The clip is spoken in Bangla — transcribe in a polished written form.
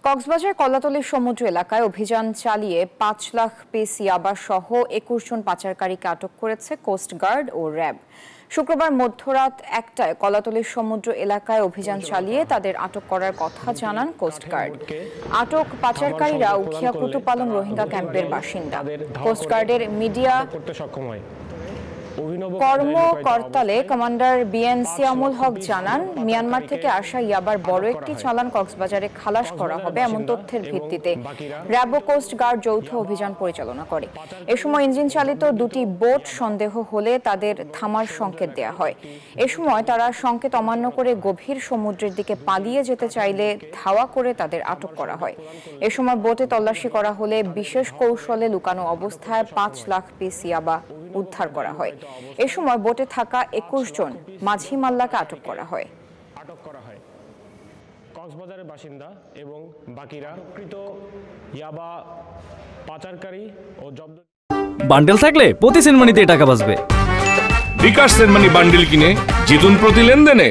কক্সবাজার কলাতলী সমুদ্র এলাকায় অভিযান চালিয়ে ৫ লাখ পিস ইয়াবা সহ ২১ জন পাচারকারীকে আটক করেছে কোস্টগার্ড ও র্যাব। শুক্রবার মধ্যরাত ১টায় কলাতলী সমুদ্র এলাকায় অভিযান চালিয়ে তাদের আটক করার কথা জানান কোস্টগার্ড। আটক পাচারকারীরা উখিয়া কুতুপালং রোহিঙ্গা ক্যাম্পের বাসিন্দা। কোস্টগার্ডের মিডিয়া কর্মকর্তালে কমান্ডার বিএন সিয়ামুল হক জানান, মিয়ানমার থেকে আসা ইয়াবার বড় একটি চালান কক্সবাজারে খালাস করা হবে এমন তথ্যের ভিত্তিতে র্যাব ও কোস্ট গার্ড যৌথ অভিযান পরিচালনা করে। এ সময় ইঞ্জিন চালিত দুটি বোট সন্দেহ হলে তাদের থামার সংকেত দেয়া হয়। এ সময় তারা সংকেত অমান্য করে গভীর সমুদ্রের দিকে পালিয়ে যেতে চাইলে ধাওয়া করে তাদের আটক করা হয়। এ সময় বোটে তল্লাশি করা হলে বিশেষ কৌশলে লুকানো অবস্থায় ৫ লাখ পিস ইয়াবা উদ্ধার করা হয়। এ সময় বোটে থাকা ২১ জন মাঝি মাল্লাকে আটক করা হয়। কক্সবাজারের বাসিন্দা এবং বাকিরা কৃত ইয়াবা পাচারকারী ও জব্দ। বান্ডেল থাকলে প্রতি সেনমানিতে টাকা বাঁচবে। বিকাশ সেনমানি বান্ডেল কিনে জিতুন প্রতি লেনদেনে।